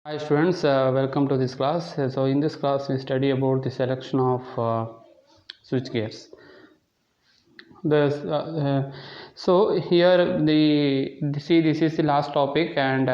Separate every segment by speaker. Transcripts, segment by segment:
Speaker 1: Hi students, welcome to this class. So in this class we study about the selection of switch gears. So here see this is the last topic, and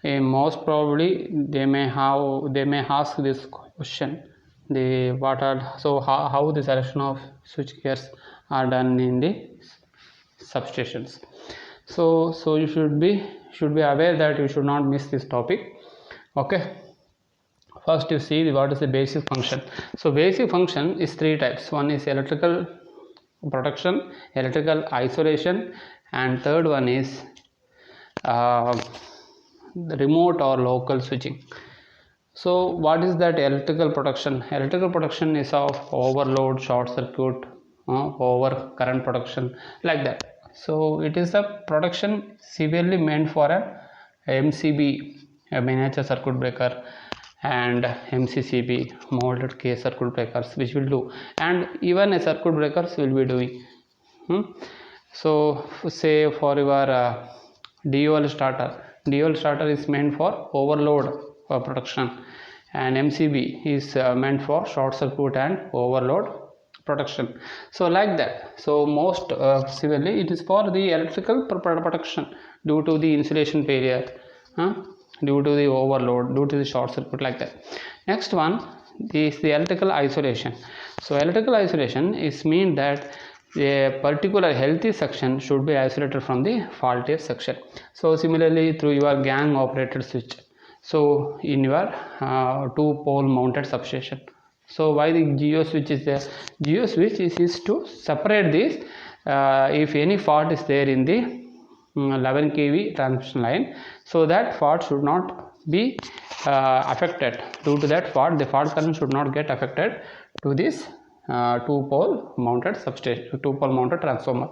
Speaker 1: most probably they may ask this question: how the selection of switch gears are done in the substations. So you should be aware that you should not miss this topic. Okay. First you see what is the basic function. So basic function is three types. One is electrical protection, electrical isolation, and third one is uh, remote or local switching. So what is that electrical protection? Electrical protection is of overload, short circuit, over current protection, like that. So it is a protection severely meant for a MCB, a miniature circuit breaker, and MCCB, molded case circuit breakers, which will do, and even a circuit breakers will be doing. So say for your DOL starter is meant for overload protection, and MCB is meant for short circuit and overload protection. So like that. So most severely it is for the electrical protection due to the insulation failure, due to the overload, due to the short circuit, like that. Next one is the electrical isolation. So electrical isolation is mean that a particular healthy section should be isolated from the faultier section. So similarly through your gang operated switch, so in your two pole mounted substation. So why the geo switch is there? Geo switch is to separate this if any fault is there in the 11 kV transmission line, so that fault should not be affected. Due to that fault, the fault current should not get affected to this two pole mounted substation, two pole mounted transformer.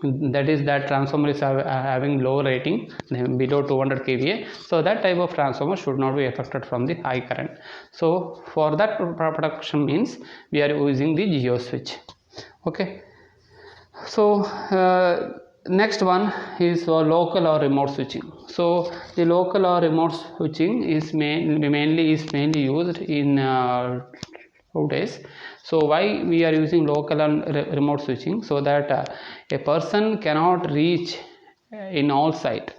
Speaker 1: That is, that transformer is having low rating below 200 kVA, so that type of transformer should not be affected from the high current. So for that protection means we are using the geo switch. Okay. So next one is local or remote switching. So the local or remote switching is mainly used in nowadays. So why we are using local and remote switching? So that a person cannot reach in all site,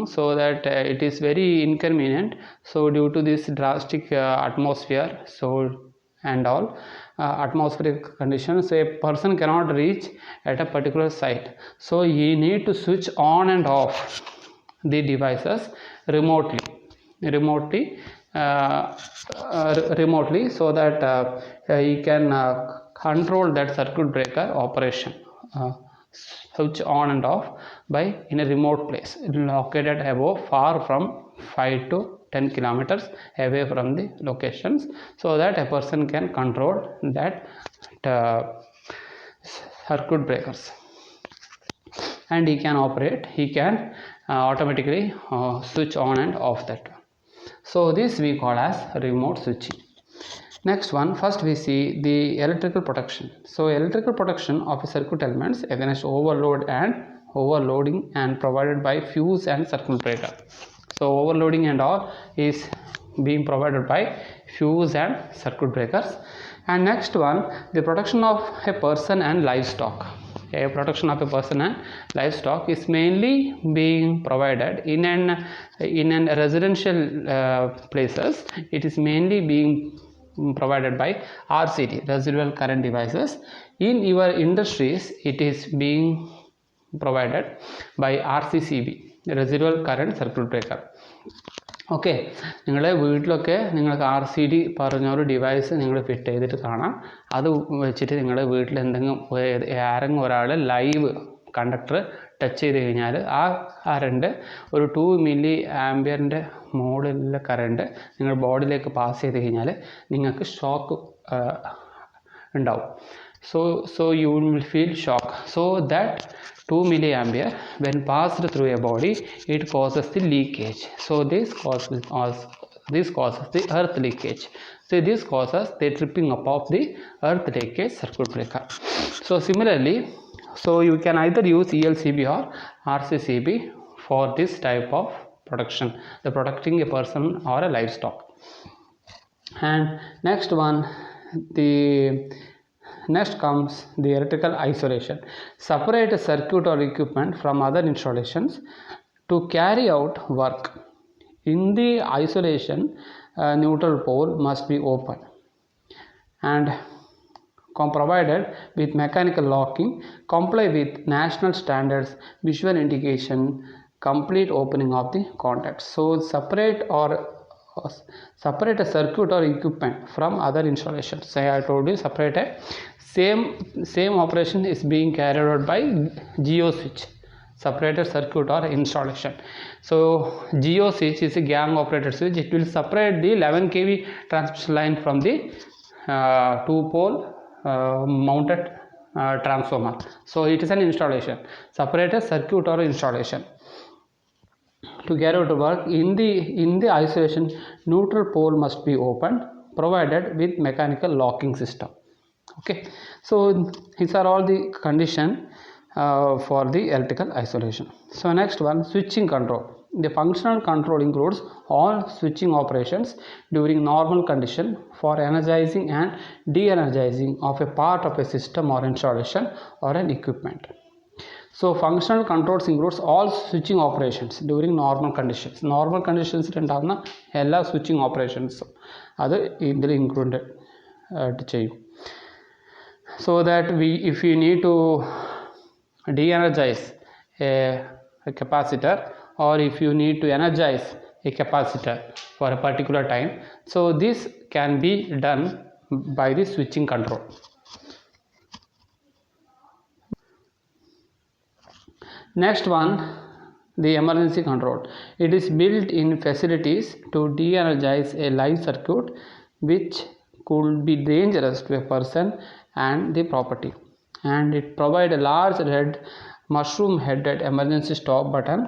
Speaker 1: so that it is very inconvenient. So due to this drastic atmosphere, so and all atmospheric conditions, a person cannot reach at a particular site, so he need to switch on and off the devices remotely so that he can control that circuit breaker operation, switch on and off by in a remote place located above, far from 5 to 10 kilometers away from the locations, so that a person can control that circuit breakers, and he can automatically switch on and off that. So this we call as remote switching. Next one, first we see the electrical protection. So electrical protection of a circuit elements against overloading and provided by fuse and circuit breaker. So overloading and all is being provided by fuse and circuit breakers. And next one, the protection of a person and livestock. A protection of a person and livestock is mainly being provided in an residential places. It is mainly being provided by RCD, residual current devices. In your industries, it is being provided by RCCB, residual current circuit breaker. Okay, നിങ്ങളുടെ വീട്ടിലൊക്കെ നിങ്ങൾക്ക് RCD പറഞ്ഞൊരു device നിങ്ങൾ fit ചെയ്തിട്ട് കാണാം. അത് വെച്ചിട്ട് നിങ്ങളുടെ വീട്ടിൽ ആരെങ്കിലും ഒരാൾ ലൈവ് കണ്ടക്ടർ ടച്ച് ചെയ്ത് കഴിഞ്ഞാൽ ആ കറണ്ട് ഒരു 2 മില്ലി ആംപിയറിൻ്റെ മോഡിലുള്ള കറണ്ട് നിങ്ങൾ ബോഡിയിലേക്ക് പാസ് ചെയ്ത് കഴിഞ്ഞാൽ നിങ്ങൾക്ക് ഷോക്ക് ഉണ്ടാവും. So you will feel shock. So that 2 milliampere when passed through a body, it causes the leakage. So this causes the earth leakage. So this causes the tripping up of the earth leakage circuit breaker. So similarly, so you can either use ELCB or RCCB for this type of protection, the protecting a person or a livestock. And next comes the electrical isolation. Separate a circuit or equipment from other installations to carry out work. In the isolation, neutral pole must be open and provided with mechanical locking, comply with national standards, visual indication, complete opening of the contacts. So separate a circuit or equipment from other installations. Say I told you, separate a same operation is being carried out by geo switch, separated circuit or installation. So geo switch is a gang operated switch. It will separate the 11 kV transmission line from the 2-pole mounted transformer. So it is an installation, separated circuit or installation. To carry out work in the isolation, neutral pole must be opened, provided with mechanical locking system. Okay, so these are all the condition for the electrical isolation. So next one, switching control. The functional control includes all switching operations during normal condition for energizing and de-energizing of a part of a system or installation or an equipment. So functional controls includes all switching operations during normal conditions. Normal conditions ഉണ്ടാകുന്ന എല്ലാ switching operations അത് ഇതിൽ included ചെയ്യും. So that if you need to de-energize a capacitor, or if you need to energize a capacitor for a particular time, so this can be done by the switching control. Next one, the emergency control. It is built in facilities to de-energize a live circuit which could be dangerous to a person and the property, and it provides a large red mushroom headed emergency stop button,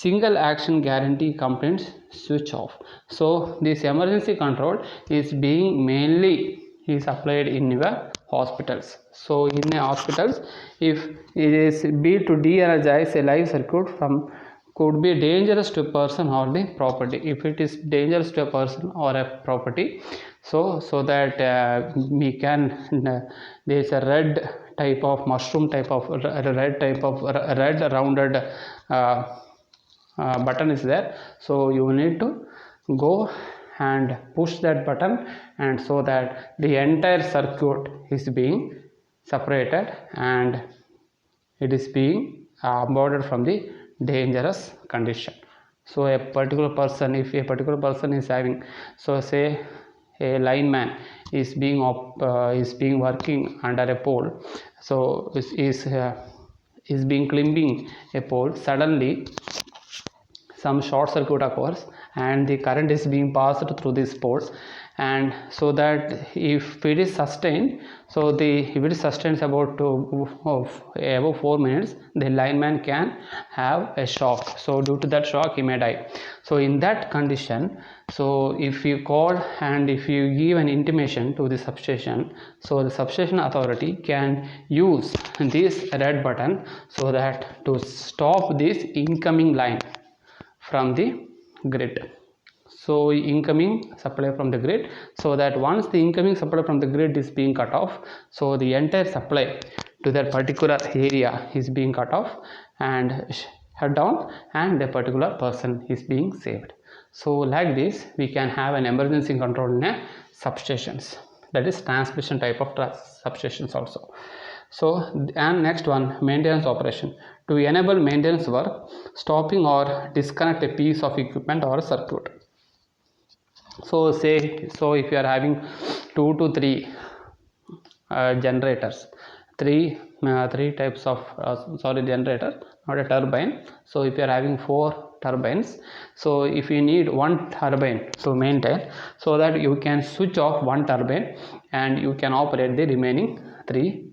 Speaker 1: single action guarantee complaints switch off. So this emergency control is being mainly is applied in your hospitals. So in a hospitals, if it is built to de-energize a live circuit from could be dangerous to a person or the property. If it is dangerous to a person or a property, so that we can there is a red type of mushroom type of red rounded button is there. So you need to go and push that button, and so that the entire circuit is being separated and it is being avoided from the dangerous condition. So a particular person, if a particular person is having, so say a lineman is being working under a pole, so is being climbing a pole, suddenly some short circuit occurs and the current is being passed through these poles, and so that if it is sustained, so if it is sustained about above 4 minutes, the lineman can have a shock. So due to that shock he may die. So in that condition, so if you call and if you give an intimation to the substation, so the substation authority can use this red button so that to stop this incoming line from the grid. So incoming supply from the grid, so that once the incoming supply from the grid is being cut off, so the entire supply to that particular area is being cut off and shut down, and the particular person is being saved. So like this we can have an emergency control in a substations, that is transmission type of substations also. So and next one, maintenance operation. To enable maintenance work, stopping or disconnect a piece of equipment or a circuit. So if you are having 2 to 3 generators, three types of generator, not a turbine. So if you are having 4 turbines, so if you need 1 turbine to maintain, so that you can switch off 1 turbine and you can operate the remaining 3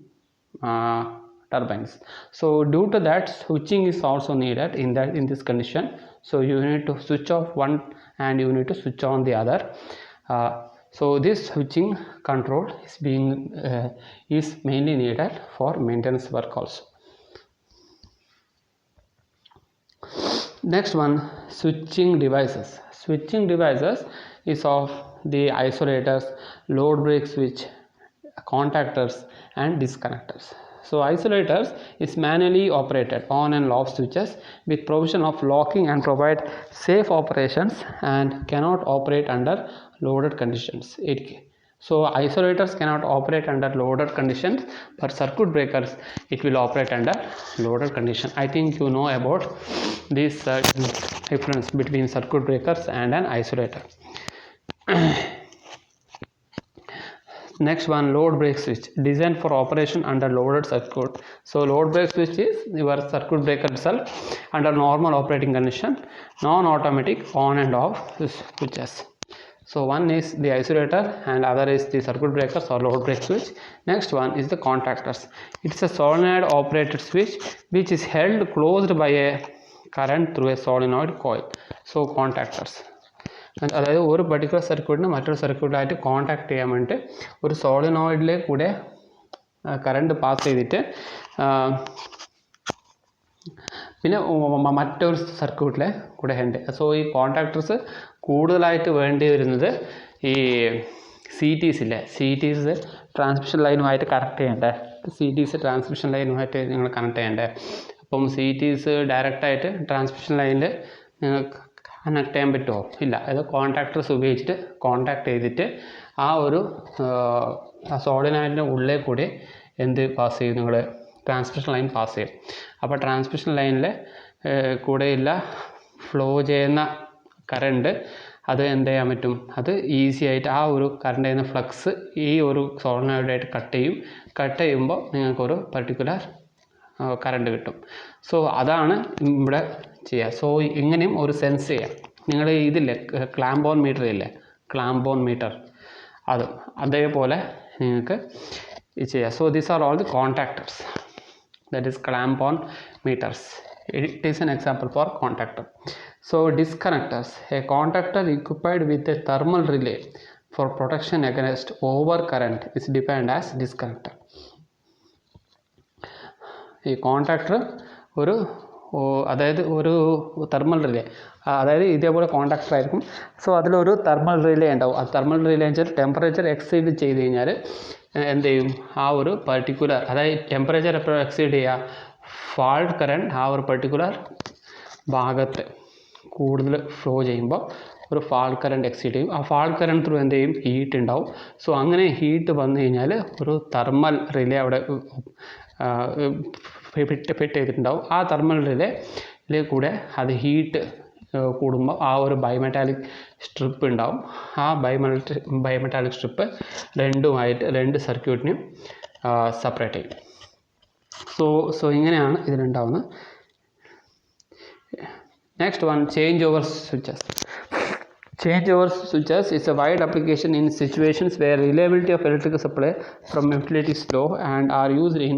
Speaker 1: turbines. So due to that, switching is also needed in this condition. So you need to switch off one and you need to switch on the other. So this switching control is mainly needed for maintenance work also. Next one, switching devices. Switching devices is of the isolators, load break switch, contactors and disconnectors. So isolators is manually operated on and off switches with provision of locking and provide safe operations and cannot operate under loaded conditions. So isolators cannot operate under loaded conditions, but circuit breakers it will operate under loaded condition. I think you know about this difference between circuit breakers and an isolator. Next one, load break switch, designed for operation under loaded circuit. So load break switch is your circuit breaker itself under normal operating condition, non-automatic on and off switches. So one is the isolator and other is the circuit breakers or load break switch. Next one is the contactors. It's a solenoid operated switch which is held closed by a current through a solenoid coil. So contactors. അതായത് ഒരു particular സർക്യൂട്ടിന് മറ്റൊരു സർക്യൂട്ടായിട്ട് contact ചെയ്യാൻ വേണ്ടിയിട്ട് ഒരു സോളിനോയിഡിലെ കൂടെ current pass ചെയ്തിട്ട് പിന്നെ മറ്റൊരു സർക്യൂട്ടിലെ കൂടെ ഉണ്ട്. സോ ഈ കോൺടാക്ടേഴ്സ് കൂടുതലായിട്ട് വേണ്ടി വരുന്നത് ഈ CTs ട്രാൻസ്മിഷൻ ലൈനുമായിട്ട് കണക്ട് ചെയ്യണ്ടേ. CTs ട്രാൻസ്മിഷൻ ലൈനുമായിട്ട് നിങ്ങൾ കണക്ട് ചെയ്യണ്ടേ. അപ്പം CTs ഡയറക്റ്റായിട്ട് ട്രാൻസ്മിഷൻ ലൈനിൽ നിങ്ങൾക്ക് കണക്ട് ചെയ്യാൻ പറ്റുമോ? ഇല്ല. അത് കോൺടാക്ടേഴ്സ് ഉപയോഗിച്ചിട്ട് കോൺടാക്ട് ചെയ്തിട്ട് ആ ഒരു സോളിനോയിഡിൻ്റെ ഉള്ളിൽ കൂടി എന്ത് പാസ് ചെയ്യും? നിങ്ങൾ ട്രാൻസ്മിഷൻ ലൈൻ പാസ് ചെയ്യും. അപ്പോൾ ട്രാൻസ്മിഷൻ ലൈനിൽ കൂടെയുള്ള ഫ്ലോ ചെയ്യുന്ന കറണ്ട് അത് എന്ത് ചെയ്യാൻ പറ്റും? അത് ഈസി ആയിട്ട് ആ ഒരു കറണ്ട് ചെയ്യുന്ന ഫ്ലക്സ് ഈ ഒരു സോളിനോയിഡായിട്ട് കട്ട് ചെയ്യുമ്പോൾ നിങ്ങൾക്കൊരു പർട്ടിക്കുലർ കറണ്ട് കിട്ടും. സോ അതാണ് ഇവിടെ ചെയ്യുക. സോ ഇങ്ങനെയും ഒരു സെൻസ് ചെയ്യാം. നിങ്ങൾ ഇതില്ലേ ക്ലാമ്പ് ഓൺ മീറ്റർ ഇല്ലേ, ക്ലാമ്പ് ഓൺ മീറ്റർ, അതേപോലെ നിങ്ങൾക്ക് ചെയ്യാം. So these are all the contactors, that is clamp on meters. It is an example for contactor. So disconnectors, a contactor equipped with a thermal relay for protection against overcurrent is defined as disconnector. ഈ contactor അതായത് ഒരു thermal relay, അതായത് ഇതേപോലെ contactor ആയിരിക്കും. So അതിലൊരു thermal relay ഉണ്ടാവും. ആ thermal relay വെച്ചാൽ ടെമ്പറേച്ചർ എക്സീഡ് ചെയ്ത് കഴിഞ്ഞാൽ എന്ത് ചെയ്യും? ആ ഒരു പർട്ടിക്കുലർ, അതായത് ടെമ്പറേച്ചർ എപ്പോഴും എക്സീഡ് ചെയ്യുക, ഫാൾട്ട് കറണ്ട് ആ ഒരു പർട്ടിക്കുലർ ഭാഗത്ത് കൂടുതൽ ഫ്ലോ ചെയ്യുമ്പോൾ ഒരു ഫാൾട്ട് കറണ്ട് എക്സീഡ് ചെയ്യും. ആ ഫാൾട്ട് കറണ്ട് ത്രൂ എന്ത് ചെയ്യും? ഹീറ്റ് ഉണ്ടാവും. സോ അങ്ങനെ ഹീറ്റ് വന്നു കഴിഞ്ഞാൽ ഒരു തെർമൽ റിലേ അവിടെ ഫിറ്റ് ചെയ്തിട്ടുണ്ടാവും. ആ തെർമൽ റിലേ കൂടെ അത് ഹീറ്റ് കൂടുമ്പോൾ ആ ഒരു ബയോമെറ്റാലിക് സ്ട്രിപ്പ് ഉണ്ടാവും. ആ ബയോമെറ്റാലിക് സ്ട്രിപ്പ് രണ്ട് സർക്യൂട്ടിനെയും സെപ്പറേറ്റ് ചെയ്യും. സോ ഇങ്ങനെയാണ് ഇതിലുണ്ടാവുന്നത്. Next one, change over switches. Changeover switches is a wide application in situations where reliability of electrical supply from utility is low and are used in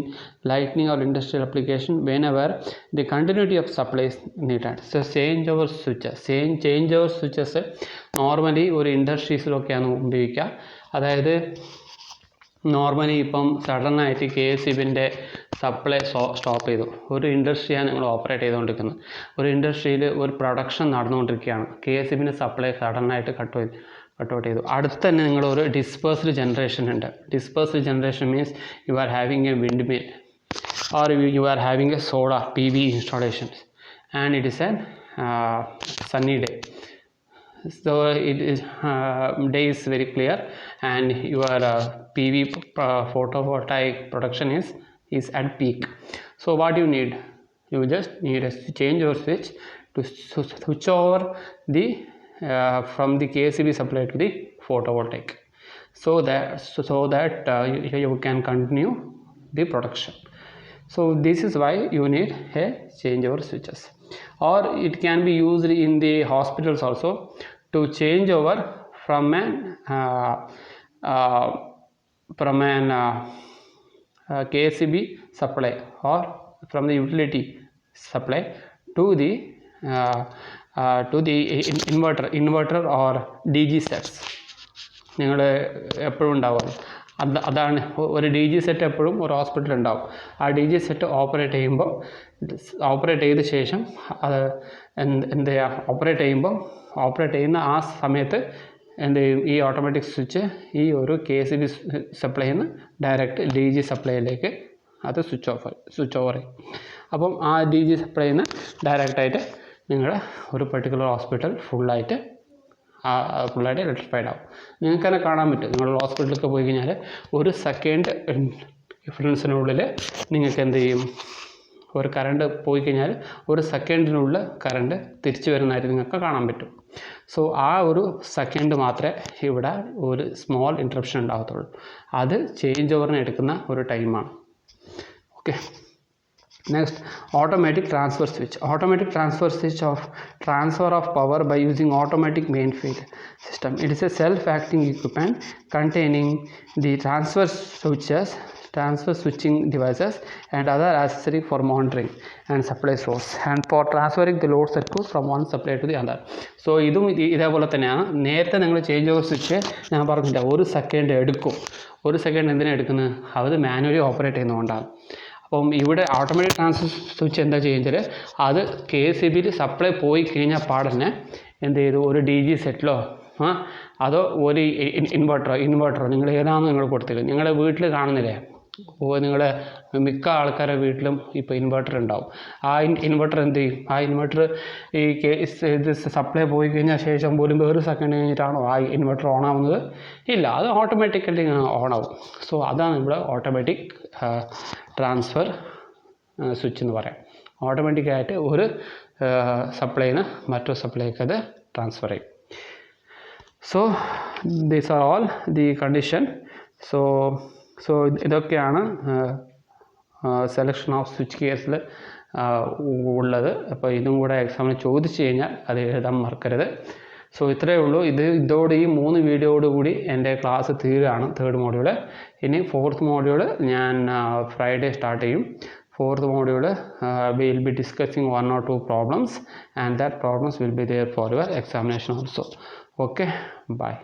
Speaker 1: lighting or industrial application whenever the continuity of supply is needed. So changeover switches normally ഒരു ഇൻഡസ്ട്രീസിലൊക്കെയാണ് ഉപയോഗിക്കുക. അതായത് normally ഇപ്പം സഡനായിട്ട് KSEBിൻ്റെ supply stop ചെയ്തു. ഒരു ഇൻഡസ്ട്രിയാണ് നിങ്ങൾ operate ചെയ്തുകൊണ്ടിരിക്കുന്നത്. ഒരു ഇൻഡസ്ട്രിയിൽ ഒരു പ്രൊഡക്ഷൻ നടന്നുകൊണ്ടിരിക്കുകയാണ്. KSEBിൻ്റെ സപ്ലൈ സഡനായിട്ട് കട്ട് ഔട്ട് ചെയ്തു. അടുത്ത് തന്നെ നിങ്ങളൊരു ഡിസ്പേഴ്സ്ഡ് ജനറേഷൻ ഉണ്ട്. Dispersed generation means you are having A wind mill or you are having a solar PV installations and it is a sunny day. So it is day is very clear and your PV photovoltaic production is at peak. So what you need? You just need a changeover switch to switch over the from the KSEB supply to the photovoltaic, so that you can continue the production. So this is why you need a changeover switches, or it can be used in the hospitals also to change over from an KSEB supply or from the utility supply to the inverter or DG sets. നിങ്ങൾ എപ്പോഴും ഉണ്ടാവും അതാണ് ഒരു D G set എപ്പോഴും ഒരു ഹോസ്പിറ്റലിൽ ഉണ്ടാവും. ആ ഡി ജി സെറ്റ് ഓപ്പറേറ്റ് ചെയ്ത ശേഷം അത് എന്ത് ചെയ്യുക, ഓപ്പറേറ്റ് ചെയ്യുന്ന ആ സമയത്ത് എന്ത് ചെയ്യും, ഈ ഓട്ടോമാറ്റിക് സ്വിച്ച് ഈ ഒരു KCB സപ്ലൈയിൽ നിന്ന് ഡയറക്റ്റ് DG സപ്ലൈയിലേക്ക് അത് സ്വിച്ച് ഓവർ ചെയ്യും. അപ്പം ആ DG സപ്ലൈയിൽ നിന്ന് ഡയറക്റ്റായിട്ട് നിങ്ങളുടെ ഒരു പെർട്ടിക്കുലർ ഹോസ്പിറ്റൽ ഫുള്ളായിട്ട് ഇലക്ട്രിഫൈഡ് ആവും. നിങ്ങൾക്ക് തന്നെ കാണാൻ പറ്റും. നിങ്ങൾ ഹോസ്പിറ്റലിലൊക്കെ പോയി കഴിഞ്ഞാൽ ഒരു സെക്കൻഡ് ഡിഫറൻസിനുള്ളിൽ നിങ്ങൾക്ക് എന്ത് ചെയ്യും, ഒരു കറണ്ട് പോയി കഴിഞ്ഞാൽ ഒരു സെക്കൻഡിനുള്ളിൽ കറണ്ട് തിരിച്ചു വരുന്നതായിട്ട് നിങ്ങൾക്ക് കാണാൻ പറ്റും. സോ ആ ഒരു സെക്കൻഡ് മാത്രമേ ഇവിടെ ഒരു സ്മോൾ ഇൻറ്ററപ്ഷൻ ഉണ്ടാകത്തുള്ളൂ. അത് ചേഞ്ച് ഓവറിന് എടുക്കുന്ന ഒരു ടൈമാണ്. Okay, next, automatic transfer switch. Automatic transfer switch of transfer of power by using automatic main field system. It is a self-acting equipment containing the transfer switching devices and other accessory for monitoring and supply source and for transferring the load circuit from one supply to the other. So ഇതും ഇതേപോലെ തന്നെയാണ്. നേരത്തെ നിങ്ങൾ change over switch ഞാൻ പറഞ്ഞില്ല, ഒരു second എടുക്കും. ഒരു സെക്കൻഡ് എന്തിനാണ് എടുക്കുന്നത്, അത് മാനുവലി ഓപ്പറേറ്റ് ചെയ്യുന്നതുകൊണ്ടാണ്. അപ്പം ഇവിടെ ഓട്ടോമാറ്റിക് ട്രാൻസ്ഫർ സ്വിച്ച് എന്താ ചെയ്യുന്നത്, അത് KCBയിൽ സപ്ലൈ പോയി കഴിഞ്ഞാൽ പാടന്നെ എന്ത് ചെയ്തു, ഒരു DG സെറ്റിലോ അതോ ഒരു ഇൻവെർട്ടറോ നിങ്ങൾ ഏതാണെന്ന് നിങ്ങൾ കൊടുത്തില്ല. നിങ്ങളുടെ വീട്ടിൽ കാണുന്നില്ലേ, നിങ്ങളുടെ മിക്ക ആൾക്കാരുടെ വീട്ടിലും ഇപ്പോൾ ഇൻവെർട്ടർ ഉണ്ടാവും. ആ ഇൻവെർട്ടർ എന്ത് ചെയ്യും, ആ ഇൻവെർട്ടർ ഈ ഇത് സപ്ലൈ പോയി കഴിഞ്ഞാൽ ശേഷം പോലും ഒരു സെക്കൻഡ് കഴിഞ്ഞിട്ടാണോ ആ ഇൻവെർട്ടർ ഓൺ ആവുന്നത്? ഇല്ല, അത് ഓട്ടോമാറ്റിക്കലി ഓൺ ആവും. സോ അതാണ് ഇവിടെ ഓട്ടോമാറ്റിക് ട്രാൻസ്ഫർ സ്വിച്ച് എന്ന് പറയാം. ഓട്ടോമാറ്റിക്കായിട്ട് ഒരു സപ്ലൈയിൽ നിന്ന് മറ്റൊരു സപ്ലൈക്ക് അത് ട്രാൻസ്ഫർ ചെയ്യും. So these are all the condition. So ഇതൊക്കെയാണ് സെലക്ഷൻ ഓഫ് സ്വിച്ച് ഗിയർസിൽ ഉള്ളത്. അപ്പോൾ ഇതും കൂടെ എക്സാമിന് ചോദിച്ചു കഴിഞ്ഞാൽ അത് എഴുതാൻ മറക്കരുത്. സോ ഇത്രയേ ഉള്ളൂ. ഇതോടെ ഈ 3 വീഡിയോയോട് കൂടി എൻ്റെ ക്ലാസ് തീരുകയാണ്, 3rd മോഡ്യൂൾ. ഇനി 4th മോഡ്യൂൾ ഞാൻ ഫ്രൈഡേ സ്റ്റാർട്ട് ചെയ്യും. 4th module we will be discussing 1 or 2 problems, and that problems will be there for your examination also. Okay, bye.